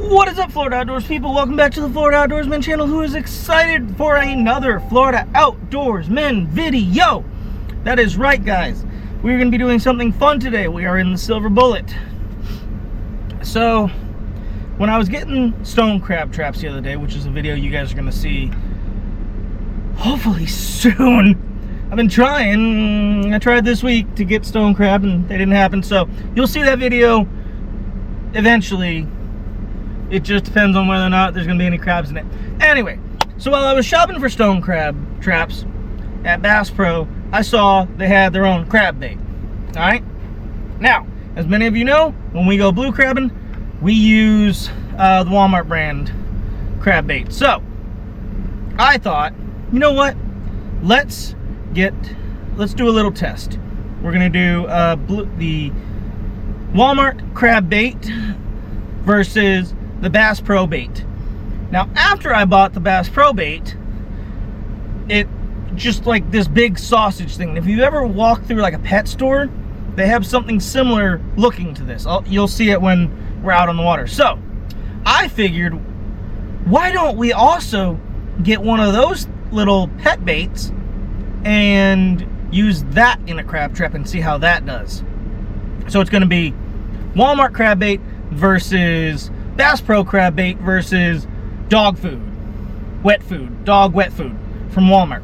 What is up, Florida Outdoors people? Welcome back to the Florida Outdoorsman channel, who is excited for another Florida Outdoorsman video. That is right, guys. We're going to be doing something fun today. We are in the Silver Bullet. So, when I was getting stone crab traps the other day, which is a video you guys are going to see hopefully soon. I've been trying. I tried this week to get stone crab and they didn't happen. So, you'll see that video eventually. It just depends on whether or not there's going to be any crabs in it. Anyway, so while I was shopping for stone crab traps at Bass Pro, I saw they had their own crab bait. Alright? Now, as many of you know, when we go blue crabbing, we use the Walmart brand crab bait. So, I thought, you know what? Let's do a little test. We're going to do the Walmart crab bait versus the Bass Pro bait. Now, after I bought the Bass Pro bait, it just like this big sausage thing. If you ever walk through like a pet store, they have something similar looking to this. You'll see it when we're out on the water. So, I figured, why don't we also get one of those little pet baits and use that in a crab trap and see how that does. So it's going to be Walmart crab bait versus Bass Pro crab bait versus dog food, dog wet food from Walmart.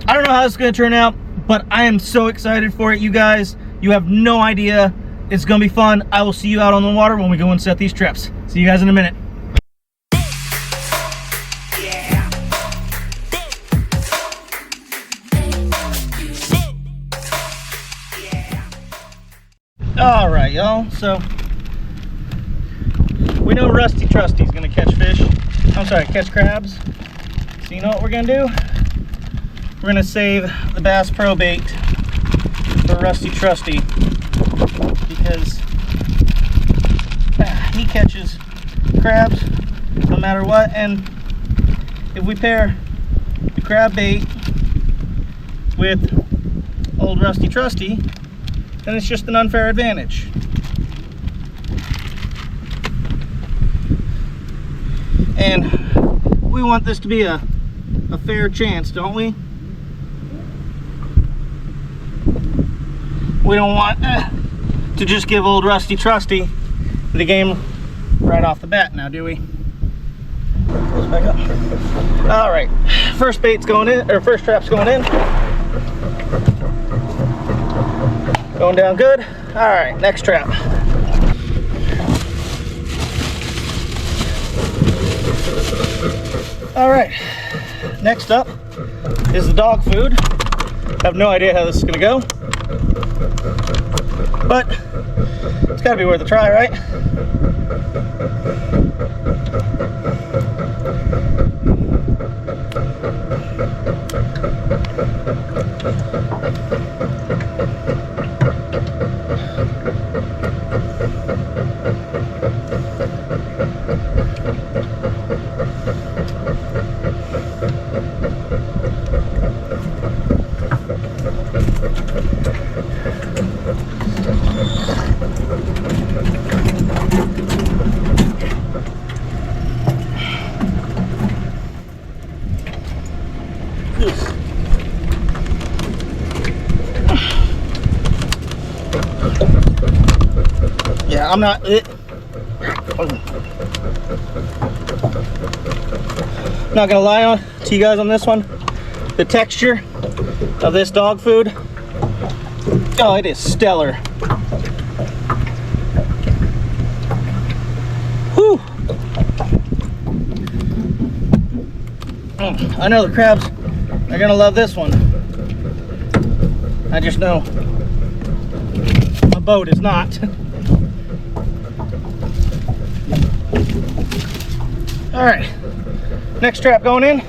I don't know how this is going to turn out, but I am so excited for it, you guys. You have no idea. It's going to be fun. I will see you out on the water when we go and set these traps. See you guys in a minute. All right, y'all. So we know Rusty Trusty's gonna catch catch crabs. So you know what we're gonna do? We're gonna save the Bass Pro bait for Rusty Trusty because he catches crabs no matter what, and if we pair the crab bait with old Rusty Trusty, then it's just an unfair advantage. And we want this to be a fair chance, don't we? We don't want to just give old Rusty Trusty the game right off the bat now, do we? Close back up. All right, first bait's going in, or first trap's going in. Going down good. All right, next trap. All right, next up is the dog food. I have no idea how this is gonna go, but it's gotta be worth a try, right? Yeah, I'm not gonna lie to you guys on this one. The texture of this dog food, oh, it is stellar. Whew. I know the crabs are gonna love this one. I just know my boat is not. All right, next trap going in.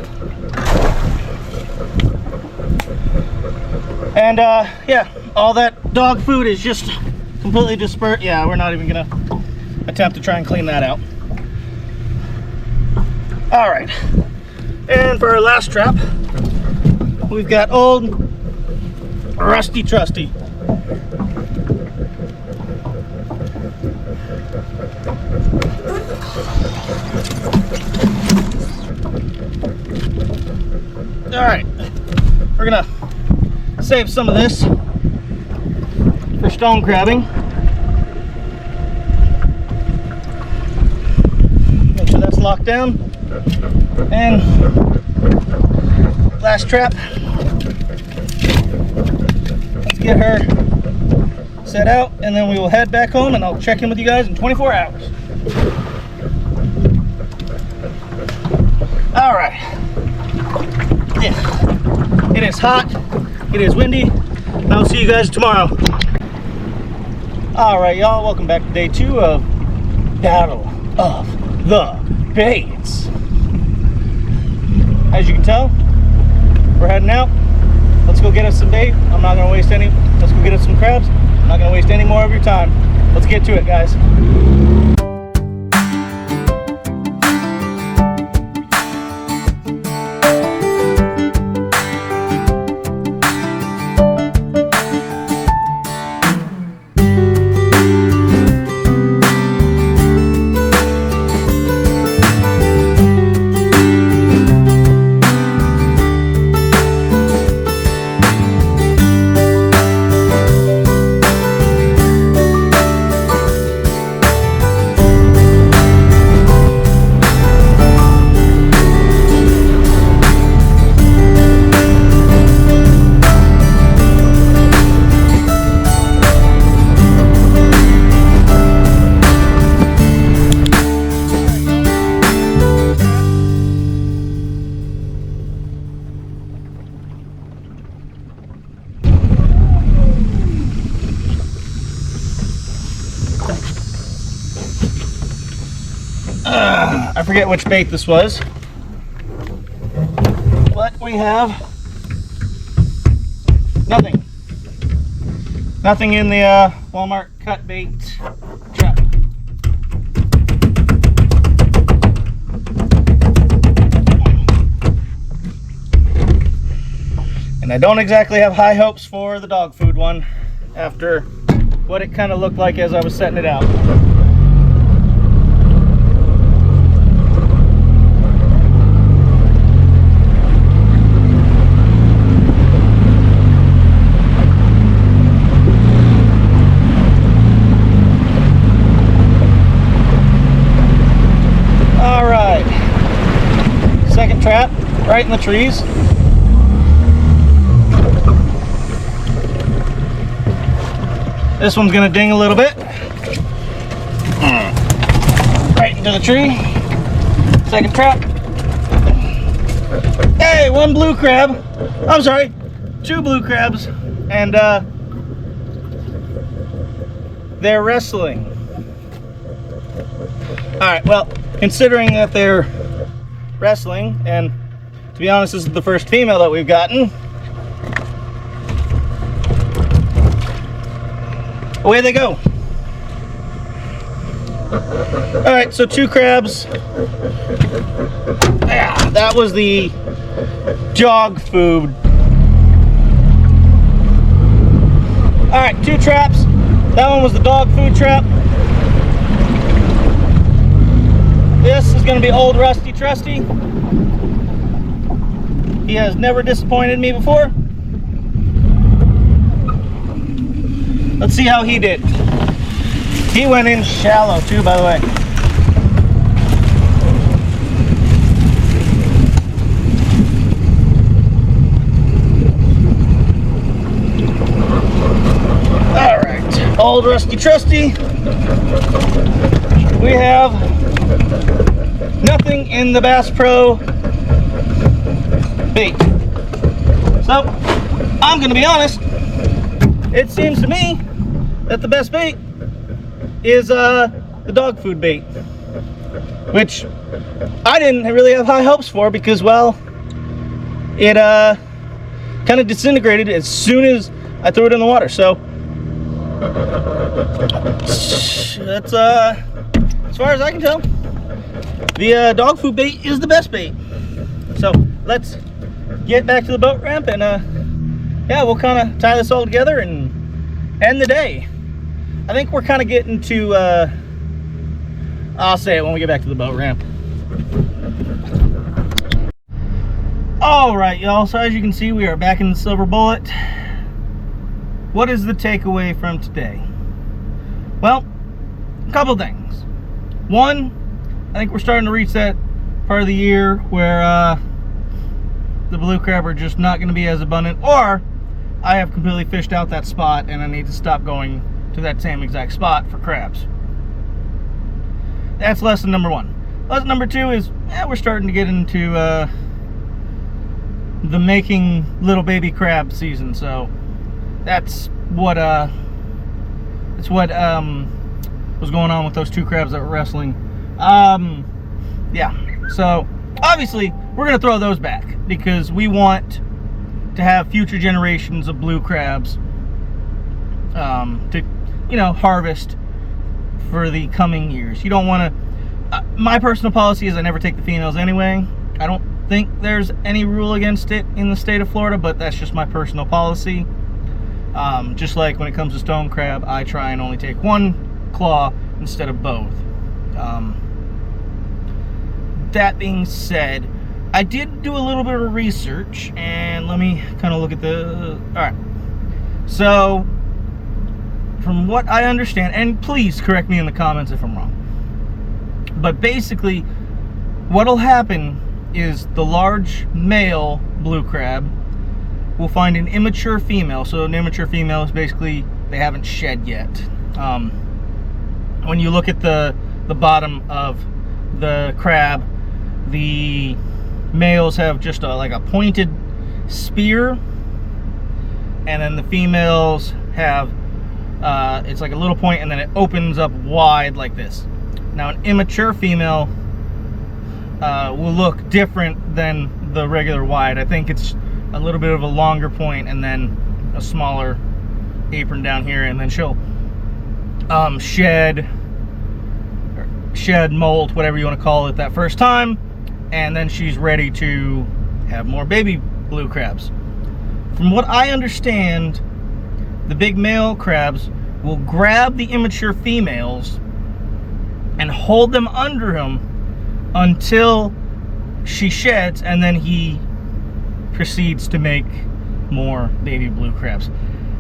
And yeah, all that dog food is just completely dispersed. Yeah, we're not even gonna attempt to try and clean that out. All right, and for our last trap, we've got old Rusty Trusty. All right, we're gonna save some of this for stone crabbing. Make sure that's locked down. And last trap. Let's get her set out, and then we will head back home, and I'll check in with you guys in 24 hours. All right. Yeah. It is hot. It is windy. And I'll see you guys tomorrow. All right, y'all. Welcome back to day 2 of Battle of the Baits. As you can tell, we're heading out. Let's go get us some bait. I'm not gonna waste any. Let's go get us some crabs. I'm not gonna waste any more of your time. Let's get to it, guys. I forget which bait this was, but we have nothing. Nothing in the Walmart cut bait trap. And I don't exactly have high hopes for the dog food one after what it kind of looked like as I was setting it out. Trap right in the trees. This one's gonna ding a little bit. Right into the tree. Second trap. Hey, 1 blue crab. I'm sorry, 2 blue crabs, and they're wrestling. All right, well, considering that they're wrestling, and to be honest, this is the first female that we've gotten. Away they go. All right, so 2 crabs. Yeah, that was the dog food. All right, 2 traps. That one was the dog food trap. This is going to be old Rusty Trusty. He has never disappointed me before. Let's see how he did. He went in shallow too, by the way. All right, old Rusty Trusty. We have nothing in the Bass Pro bait. So, I'm gonna be honest, it seems to me that the best bait is the dog food bait, which I didn't really have high hopes for because, well, it kind of disintegrated as soon as I threw it in the water. So that's as far as I can tell, the dog food bait is the best bait. So let's get back to the boat ramp, and yeah, we'll kind of tie this all together and end the day. I think we're kind of getting to I'll say it when we get back to the boat ramp. Alright, y'all, so as you can see, we are back in the Silver Bullet. What is the takeaway from today? Well, a couple things. One, I think we're starting to reach that part of the year where the blue crab are just not going to be as abundant, or I have completely fished out that spot and I need to stop going to that same exact spot for crabs. That's lesson number one. Lesson number two is, we're starting to get into the making little baby crab season, so that's what was going on with those two crabs that were wrestling. Yeah, so obviously we're gonna throw those back because we want to have future generations of blue crabs to, harvest for the coming years. You don't want to. My personal policy is I never take the females anyway. I don't think there's any rule against it in the state of Florida, but that's just my personal policy. Just like when it comes to stone crab, I try and only take one claw instead of both. That being said, I did do a little bit of research, and let me kind of look at alright. So, from what I understand, and please correct me in the comments if I'm wrong, but basically, what'll happen is the large male blue crab will find an immature female. So an immature female is basically, they haven't shed yet. When you look at the bottom of the crab, the males have just like a pointed spear, and then the females have it's like a little point, and then it opens up wide like this. Now an immature female will look different than the regular wide. I think it's a little bit of a longer point and then a smaller apron down here, and then she'll shed, molt, whatever you want to call it, that first time, and then she's ready to have more baby blue crabs. From what I understand, the big male crabs will grab the immature females and hold them under him until she sheds, and then he proceeds to make more baby blue crabs.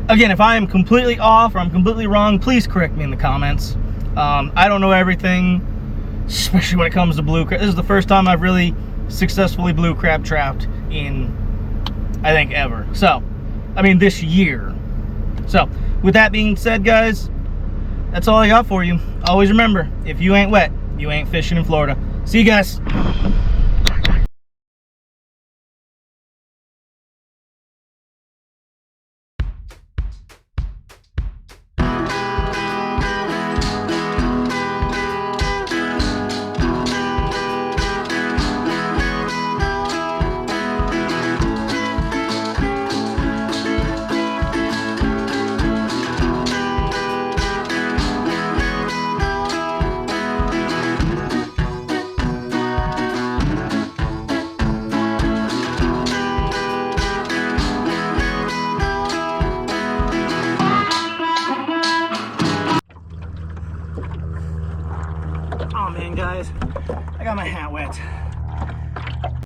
Again, if I am completely off or I'm completely wrong, please correct me in the comments. I don't know everything, especially when it comes to blue crab. This is the first time I've really successfully blue crab trapped in, I think, ever. So, I mean, this year. So, with that being said, guys, that's all I got for you. Always remember, if you ain't wet, you ain't fishing in Florida. See you guys.